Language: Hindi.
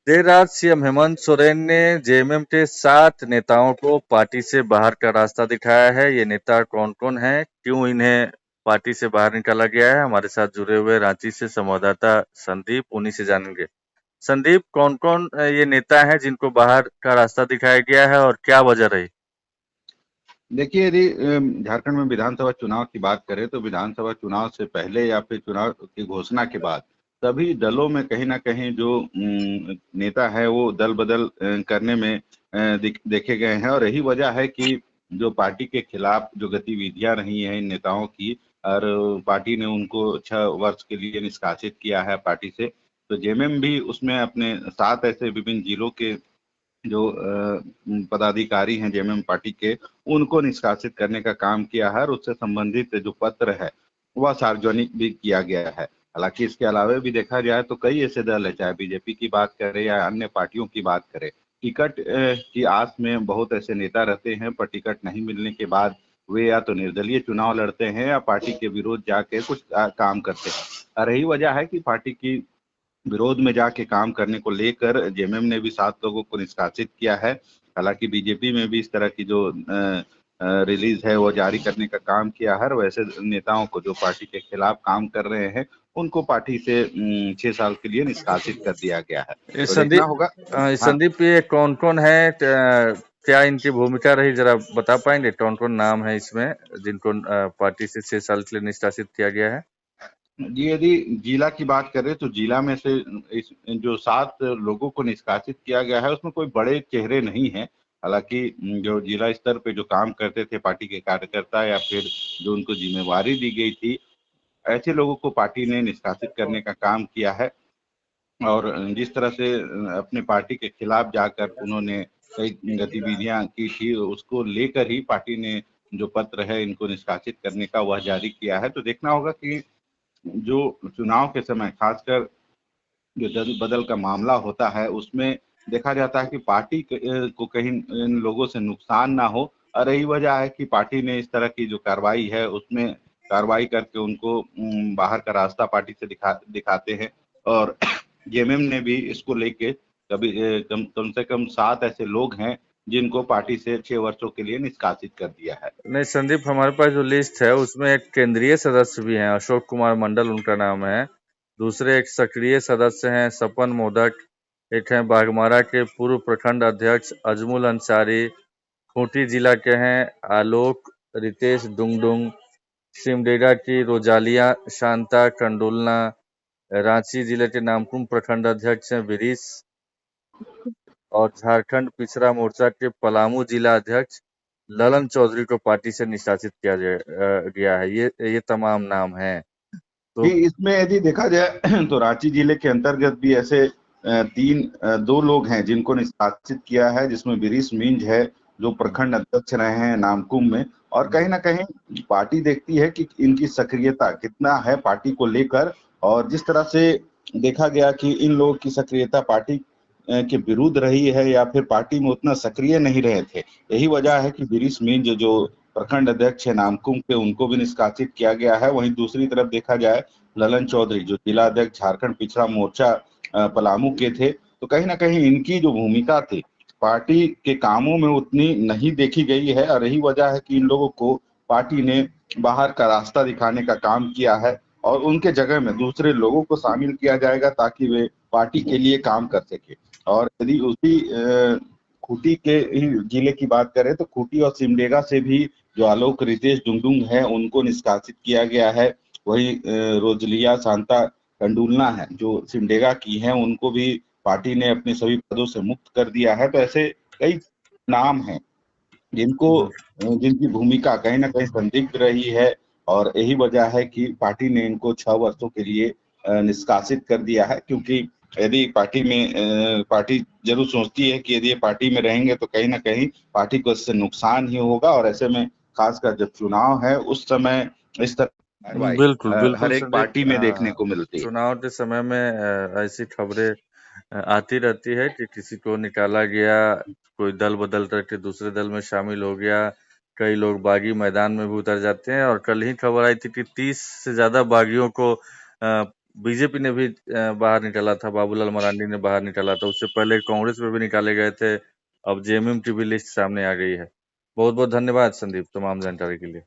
देर रात सीएम हेमंत सोरेन ने जेएमएम के 7 नेताओं को पार्टी से बाहर का रास्ता दिखाया है। ये नेता कौन-कौन हैं? क्यों इन्हें पार्टी से बाहर निकाला गया है? हमारे साथ जुड़े हुए रांची से संवाददाता संदीप, उन्हीं से जानेंगे। संदीप, कौन-कौन ये नेता हैं जिनको बाहर का रास्ता दिखाया गया है और क्या वजह रही? देखिए, यदि झारखंड में विधानसभा चुनाव की बात करें तो विधानसभा चुनाव से पहले या फिर चुनाव की घोषणा के बाद सभी दलों में कहीं ना कहीं जो नेता है वो दल बदल करने में देखे गए हैं। और यही वजह है कि जो पार्टी के खिलाफ जो गतिविधियां रही हैं इन नेताओं की, और पार्टी ने उनको 6 वर्ष के लिए निष्कासित किया है पार्टी से। तो जेएमएम भी उसमें अपने 7 ऐसे विभिन्न जिलों के जो पदाधिकारी हैं जेएमएम पार्टी के, उनको निष्कासित करने का काम किया है और उससे संबंधित जो पत्र है वह सार्वजनिक भी किया गया है। हालांकि इसके अलावा भी देखा जाए तो कई ऐसे दल है, चाहे बीजेपी की बात करें या अन्य पार्टियों की बात करें, टिकट की आस में बहुत ऐसे नेता रहते हैं, पर टिकट नहीं मिलने के बाद वे या तो निर्दलीय चुनाव लड़ते हैं या पार्टी के विरोध जाके कुछ काम करते हैं। और यही वजह है कि पार्टी की विरोध में जाके काम करने को लेकर जेएमएम ने भी 7 लोगों को निष्कासित किया है। हालांकि बीजेपी में भी इस तरह की जो रिलीज है वो जारी करने का काम किया है। वैसे नेताओं को जो पार्टी के खिलाफ काम कर रहे हैं उनको पार्टी से 6 साल के लिए निष्कासित कर दिया गया है। ये तो देखना होगा। हाँ, संदीप, ये कौन-कौन है? क्या इनकी भूमिका रही, जरा बता पाएंगे? कौन-कौन नाम है इसमें जिनको पार्टी से 6 साल के लिए निष्कासित किया गया है? जी, यदि जिला की बात करें तो जिला में से जो 7 लोगों को निष्कासित किया गया है उसमें कोई बड़े चेहरे नहीं हैं। हालांकि जो जिला स्तर पे जो काम करते थे पार्टी के कार्यकर्ता या फिर जो उनको जिम्मेवारी दी गई थी, ऐसे लोगों को पार्टी ने निष्कासित करने का काम किया है। और जिस तरह से अपने पार्टी के खिलाफ जाकर उन्होंने कई गतिविधियां की थी, उसको लेकर ही पार्टी ने जो पत्र है इनको निष्कासित करने का वह जारी किया है। तो देखना होगा कि जो चुनाव के समय खासकर जो दल बदल का मामला होता है उसमें देखा जाता है कि पार्टी को कहीं इन लोगों से नुकसान ना हो। और यही वजह है कि पार्टी ने इस तरह की जो कार्रवाई है उसमें कार्रवाई करके उनको बाहर का रास्ता पार्टी से दिखाते हैं। और जेएमएम ने भी इसको लेके कभी कम से कम 7 ऐसे लोग हैं जिनको पार्टी से 6 वर्षों के लिए निष्कासित कर दिया है। नहीं संदीप, हमारे पास जो लिस्ट है उसमें एक केंद्रीय सदस्य भी हैं, अशोक कुमार मंडल उनका नाम है। दूसरे एक सक्रिय सदस्य हैं सपन मोदक। एक हैं बाघमारा के पूर्व प्रखंड अध्यक्ष अजमुल अंसारी। खूंटी जिला के हैं आलोक रितेश डुंगडुंग। सिमडेगा की रोजालिया शांता कंडोलना। रांची जिले के नामकुम प्रखंड अध्यक्ष हैं विरीस। और झारखंड पिछड़ा मोर्चा के पलामू जिला अध्यक्ष ललन चौधरी को पार्टी से निष्कासित किया गया है। ये तमाम नाम हैं। जी, तो इसमें यदि देखा जाए तो रांची जिले के अंतर्गत भी ऐसे 2 लोग हैं जिनको निष्कासित किया है, जिसमें बिरीश मिंज है जो प्रखंड अध्यक्ष रहे हैं नामकुम में। और कहीं ना कहीं पार्टी देखती है कि इनकी सक्रियता कितना है पार्टी को लेकर। और जिस तरह से देखा गया कि इन लोगों की सक्रियता पार्टी के विरुद्ध रही है या फिर पार्टी में उतना सक्रिय नहीं रहे थे, यही वजह है कि बिरीश मिंज जो प्रखंड अध्यक्ष है नामकुम के, उनको भी निष्कासित किया गया है। वहीं दूसरी तरफ देखा जाए ललन चौधरी जो जिला अध्यक्ष झारखंड पिछड़ा मोर्चा पलामू के थे, तो कहीं ना कहीं इनकी जो भूमिका थी पार्टी के कामों में उतनी नहीं देखी गई है। और यही वजह है कि इन लोगों को पार्टी ने बाहर का रास्ता दिखाने का काम किया है और उनके जगह में दूसरे लोगों को शामिल किया जाएगा ताकि वे पार्टी के लिए काम कर सके। और यदि उसी खूंटी के ही जिले की बात करें तो खूंटी और सिमडेगा से भी जो आलोक रितेश डुंगडुंग है उनको निष्कासित किया गया है। वही रोजलिया शांता कंडूलना है जो सिमडेगा की हैं, उनको भी पार्टी ने अपने सभी पदों से मुक्त कर दिया है। तो ऐसे कई नाम हैं जिनको जिनकी भूमिका कहीं ना कहीं संदिग्ध रही है। और यही वजह है कि पार्टी ने इनको 6 वर्षों के लिए निष्कासित कर दिया है। क्योंकि यदि पार्टी जरूर सोचती है कि यदि ये पार्टी में रहेंगे तो कहीं ना कहीं पार्टी को इससे नुकसान ही होगा। और ऐसे में खासकर जब चुनाव है उस समय इस तरह की कार्रवाई बिल्कुल बिल्कुल हर एक संदीप, पार्टी में देखने को मिलती है। चुनाव के समय में ऐसी खबरें आती रहती है कि किसी को निकाला गया, कोई दल बदल करके दूसरे दल में शामिल हो गया। कई लोग बागी मैदान में भी उतर जाते हैं और कल ही खबर आई थी कि 30 से ज्यादा बागियों को बीजेपी ने भी बाहर निकाला था, बाबूलाल मरांडी ने बाहर निकाला था, उससे पहले कांग्रेस में भी निकाले गए थे। अब जेएमएम की भी लिस्ट सामने आ गई है। बहुत बहुत धन्यवाद संदीप तमाम जानकारी के लिए।